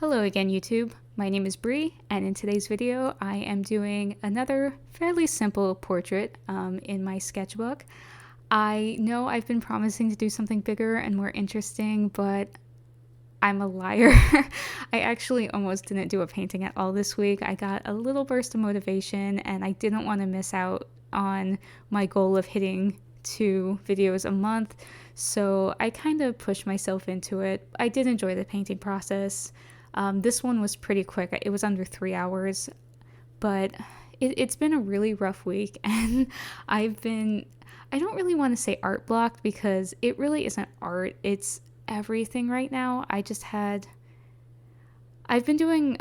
Hello again, YouTube. My name is Bree, and in today's video, I am doing another fairly simple portrait in my sketchbook. I know I've been promising to do something bigger and more interesting, but I'm a liar. I actually almost didn't do a painting at all this week. I got a little burst of motivation, and I didn't want to miss out on my goal of hitting 2 videos a month, so I kind of pushed myself into it. I did enjoy the painting process. This one was pretty quick. It was under 3 hours, but it's been a really rough week, and I don't really want to say art blocked because it really isn't art. It's everything right now. I've been doing,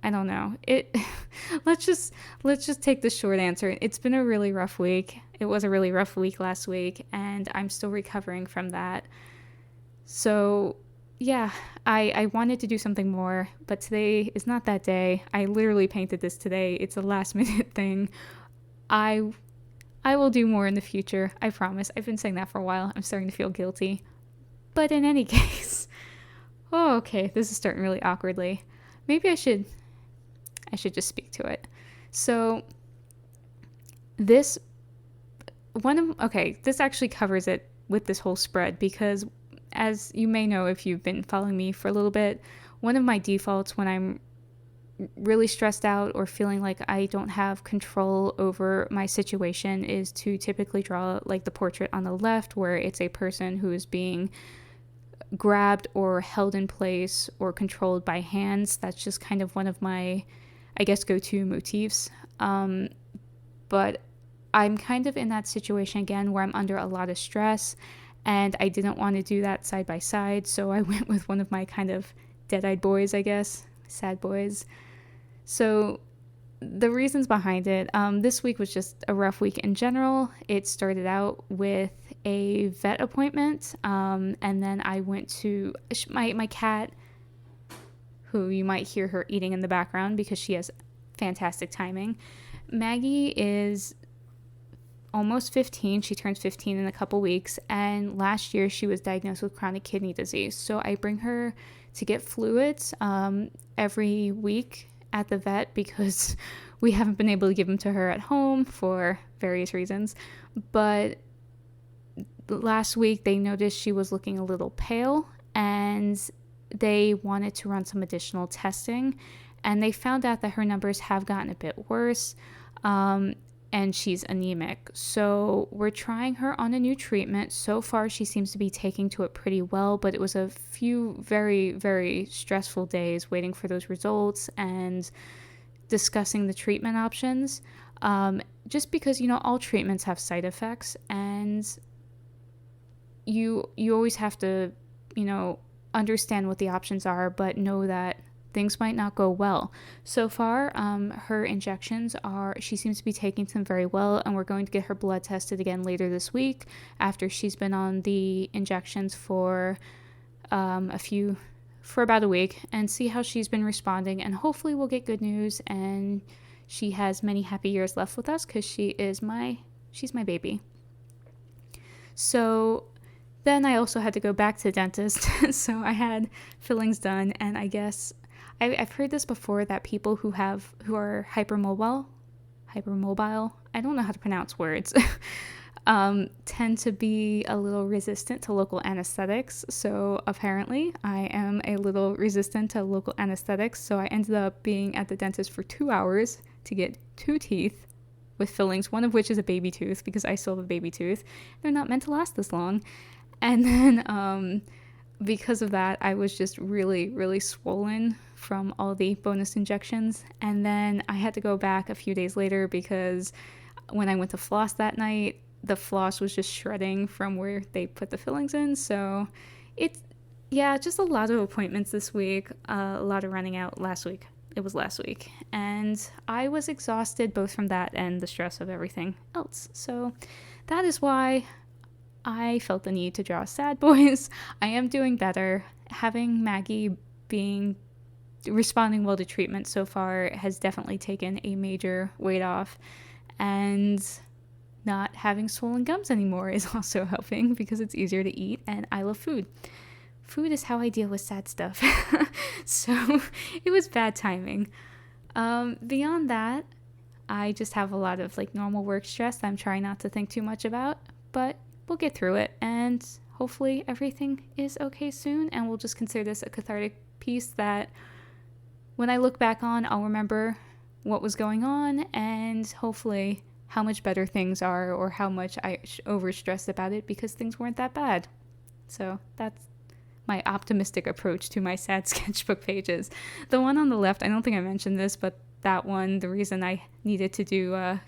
I don't know. Let's just take the short answer. It's been a really rough week. It was a really rough week last week, and I'm still recovering from that. So yeah, I wanted to do something more, but today is not that day. I literally painted this today. It's a last minute thing. I will do more in the future. I promise. I've been saying that for a while. I'm starting to feel guilty. But in any case, oh, okay, this is starting really awkwardly. Maybe I should just speak to it. So this actually covers it with this whole spread because, as you may know if you've been following me for a little bit, one of my defaults when I'm really stressed out or feeling like I don't have control over my situation is to typically draw like the portrait on the left where it's a person who is being grabbed or held in place or controlled by hands. That's just kind of one of my, I guess, go-to motifs. But I'm kind of in that situation again where I'm under a lot of stress, and I didn't want to do that side by side, so I went with one of my kind of dead-eyed boys, I guess, sad boys. So the reasons behind it, this week was just a rough week in general. It started out with a vet appointment, and then I went to my cat, who you might hear her eating in the background because she has fantastic timing. Maggie is almost 15. She turns 15 in a couple weeks, and last year she was diagnosed with chronic kidney disease. So I bring her to get fluids every week at the vet because we haven't been able to give them to her at home for various reasons. But last week they noticed she was looking a little pale, and they wanted to run some additional testing, and they found out that her numbers have gotten a bit worse. And she's anemic. So we're trying her on a new treatment. So far, she seems to be taking to it pretty well, but it was a few very, very stressful days waiting for those results and discussing the treatment options. Just because, all treatments have side effects, and you always have to, understand what the options are, but know that things might not go well. So far, her injections she seems to be taking them very well, and we're going to get her blood tested again later this week after she's been on the injections for about a week and see how she's been responding, and hopefully we'll get good news and she has many happy years left with us because she's my baby. So then I also had to go back to the dentist. So I had fillings done, and I guess I've heard this before that people who are hypermobile, I don't know how to pronounce words, tend to be a little resistant to local anesthetics. So apparently I am a little resistant to local anesthetics. So I ended up being at the dentist for 2 hours to get 2 teeth with fillings, one of which is a baby tooth because I still have a baby tooth. They're not meant to last this long. And then because of that, I was just really, really swollen from all the bonus injections. And then I had to go back a few days later because when I went to floss that night, the floss was just shredding from where they put the fillings in. So just a lot of appointments this week, a lot of running out last week. It was last week. And I was exhausted both from that and the stress of everything else. So that is why I felt the need to draw sad boys. I am doing better. Having Maggie responding well to treatment so far has definitely taken a major weight off, and not having swollen gums anymore is also helping because it's easier to eat, and I love food. food is how I deal with sad stuff. So it was bad timing. Beyond that, I just have a lot of like normal work stress that I'm trying not to think too much about, but we'll get through it, and hopefully everything is okay soon, and we'll just consider this a cathartic piece that when I look back on, I'll remember what was going on and hopefully how much better things are, or how much I overstressed about it because things weren't that bad. So that's my optimistic approach to my sad sketchbook pages. The one on the left, I don't think I mentioned this, but that one, the reason I needed to do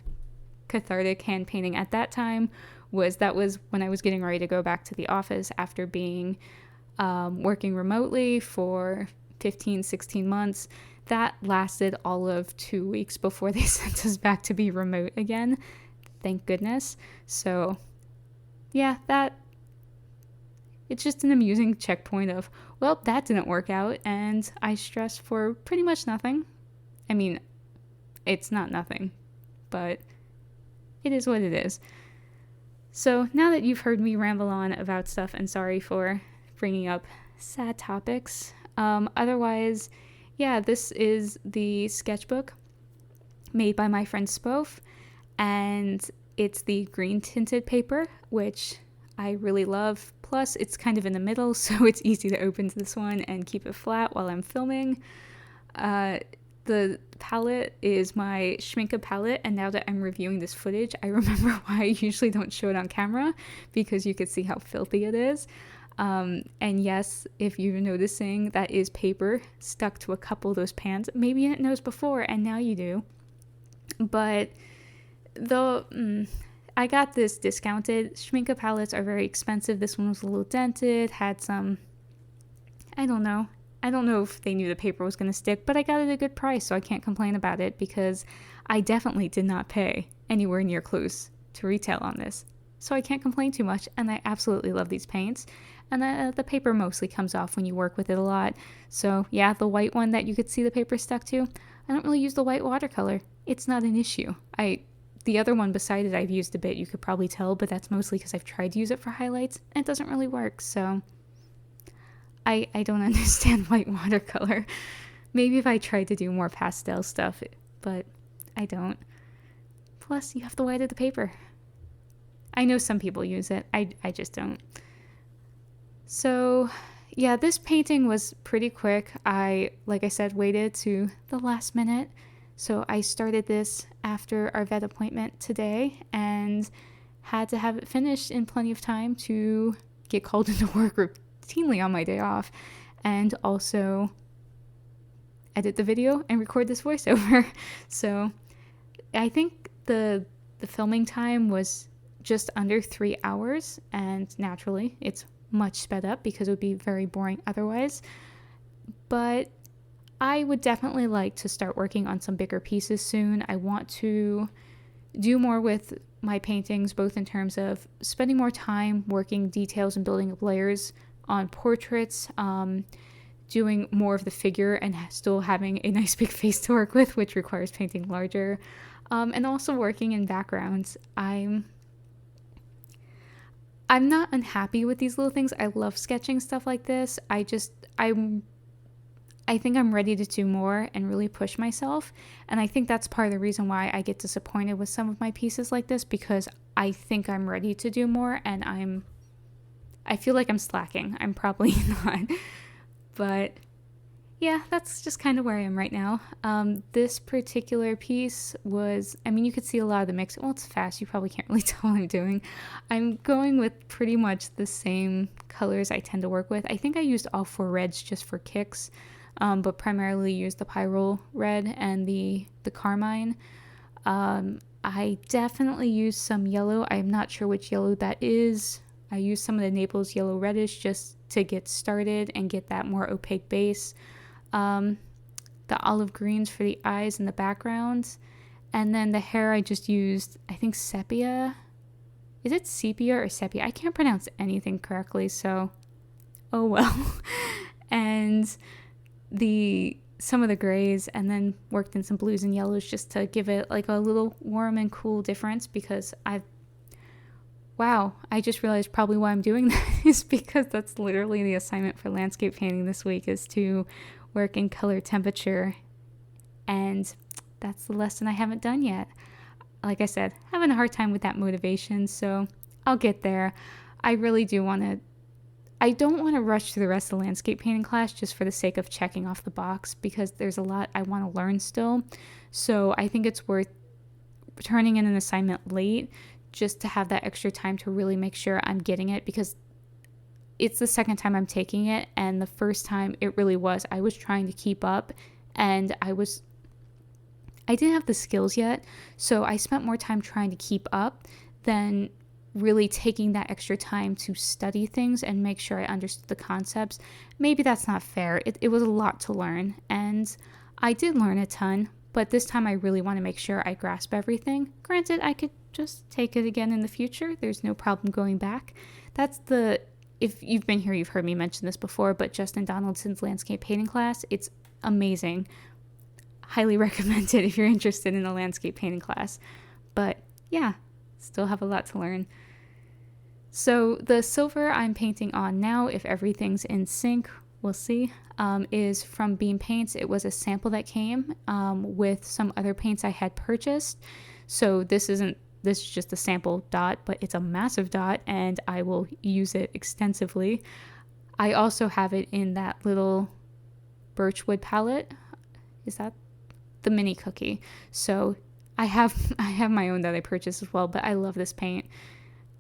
cathartic hand painting at that time was when I was getting ready to go back to the office after being working remotely for 15, 16 months. That lasted all of 2 weeks before they sent us back to be remote again. Thank goodness. So yeah, it's just an amusing checkpoint of, well, that didn't work out, and I stressed for pretty much nothing. I mean, it's not nothing, but it is what it is. So now that you've heard me ramble on about stuff, and sorry for bringing up sad topics, otherwise, yeah, this is the sketchbook made by my friend Spofgh, and it's the green tinted paper, which I really love. Plus, it's kind of in the middle, so it's easy to open this one and keep it flat while I'm filming. The palette is my Schmincke palette, and now that I'm reviewing this footage, I remember why I usually don't show it on camera, because you could see how filthy it is. And yes, if you're noticing, that is paper stuck to a couple of those pans. Maybe you didn't notice before, and now you do. But I got this discounted. Schmincke palettes are very expensive. This one was a little dented, had some, I don't know if they knew the paper was going to stick, but I got it at a good price, so I can't complain about it, because I definitely did not pay anywhere near close to retail on this. So I can't complain too much, and I absolutely love these paints. And the paper mostly comes off when you work with it a lot. So yeah, the white one that you could see the paper stuck to, I don't really use the white watercolor. It's not an issue. The other one beside it I've used a bit, you could probably tell, but that's mostly because I've tried to use it for highlights, and it doesn't really work, so I don't understand white watercolor. Maybe if I tried to do more pastel stuff, but I don't. Plus, you have the white of the paper. I know some people use it. I just don't. So, yeah, this painting was pretty quick. Like I said, waited to the last minute. So I started this after our vet appointment today and had to have it finished in plenty of time to get called into work routinely on my day off, and also edit the video and record this voiceover. So I think the filming time was just under 3 hours, and naturally it's much sped up because it would be very boring otherwise. But I would definitely like to start working on some bigger pieces soon. I want to do more with my paintings, both in terms of spending more time working details and building up layers on portraits, doing more of the figure and still having a nice big face to work with, which requires painting larger, and also working in backgrounds. I'm not unhappy with these little things. I love sketching stuff like this. I think I'm ready to do more and really push myself. And I think that's part of the reason why I get disappointed with some of my pieces like this, because I think I'm ready to do more and I feel like I'm slacking. I'm probably not. But yeah, that's just kind of where I am right now. This particular piece was, I mean, you could see a lot of the mix. Well, it's fast. You probably can't really tell what I'm doing. I'm going with pretty much the same colors I tend to work with. I think I used all 4 reds just for kicks. But primarily used the Pyrrole red and the carmine. I definitely used some yellow. I'm not sure which yellow that is. I used some of the Naples yellow reddish just to get started and get that more opaque base. The olive greens for the eyes and the background. And then the hair I just used, I think sepia. Is it sepia or sepia? I can't pronounce anything correctly, so oh well. And some of the grays, and then worked in some blues and yellows just to give it like a little warm and cool difference, because Wow, I just realized probably why I'm doing that is because that's literally the assignment for landscape painting this week, is to work in color temperature, and that's the lesson I haven't done yet. Like I said, having a hard time with that motivation, so I'll get there. I really do want to, I don't want to rush through the rest of the landscape painting class just for the sake of checking off the box, because there's a lot I want to learn still. So I think it's worth turning in an assignment late just to have that extra time to really make sure I'm getting it, because it's the second time I'm taking it, and the first time it really was, I was trying to keep up, and I didn't have the skills yet, so I spent more time trying to keep up than really taking that extra time to study things and make sure I understood the concepts. Maybe that's not fair. It was a lot to learn, and I did learn a ton, but this time I really want to make sure I grasp everything. Granted, I could just take it again in the future. There's no problem going back. If you've been here, you've heard me mention this before, but Justin Donaldson's landscape painting class, it's amazing. Highly recommend it if you're interested in a landscape painting class. But yeah, still have a lot to learn. So the silver I'm painting on now, if everything's in sync, we'll see, is from Beam Paints. It was a sample that came with some other paints I had purchased. So this is just a sample dot, but it's a massive dot, and I will use it extensively. I also have it in that little birchwood palette. Is that the mini cookie? So I have my own that I purchased as well, but I love this paint.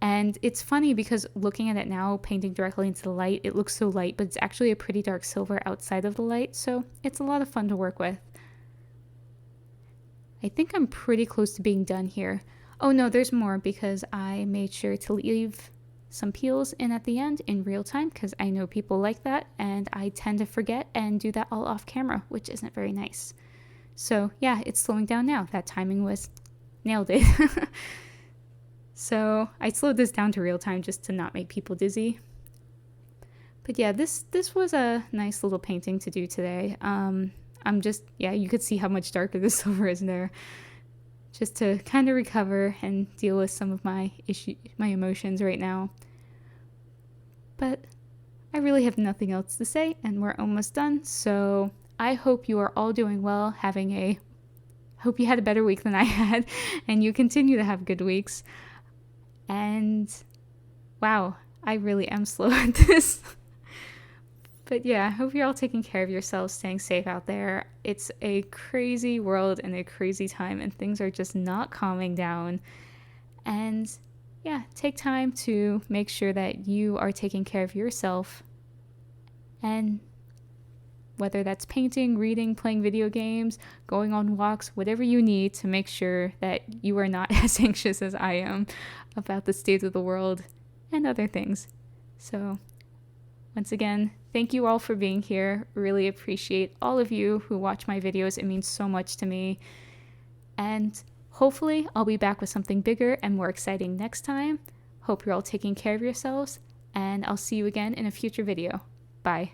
And it's funny because looking at it now, painting directly into the light, it looks so light, but it's actually a pretty dark silver outside of the light, so it's a lot of fun to work with. I think I'm pretty close to being done here. Oh no, there's more, because I made sure to leave some peels in at the end in real time, because I know people like that, and I tend to forget and do that all off camera, which isn't very nice. So yeah, it's slowing down now. That timing was nailed it. So I slowed this down to real time just to not make people dizzy. But yeah, this was a nice little painting to do today. You could see how much darker the silver is there. Just to kind of recover and deal with some of my emotions right now. But I really have nothing else to say, and we're almost done. So I hope you are all doing well, hope you had a better week than I had, and you continue to have good weeks. And wow, I really am slow at this. But yeah, I hope you're all taking care of yourselves, staying safe out there. It's a crazy world and a crazy time, and things are just not calming down. And yeah, take time to make sure that you are taking care of yourself. And whether that's painting, reading, playing video games, going on walks, whatever you need to make sure that you are not as anxious as I am about the state of the world and other things. So once again, thank you all for being here. Really appreciate all of you who watch my videos. It means so much to me. And hopefully I'll be back with something bigger and more exciting next time. Hope you're all taking care of yourselves, and I'll see you again in a future video. Bye.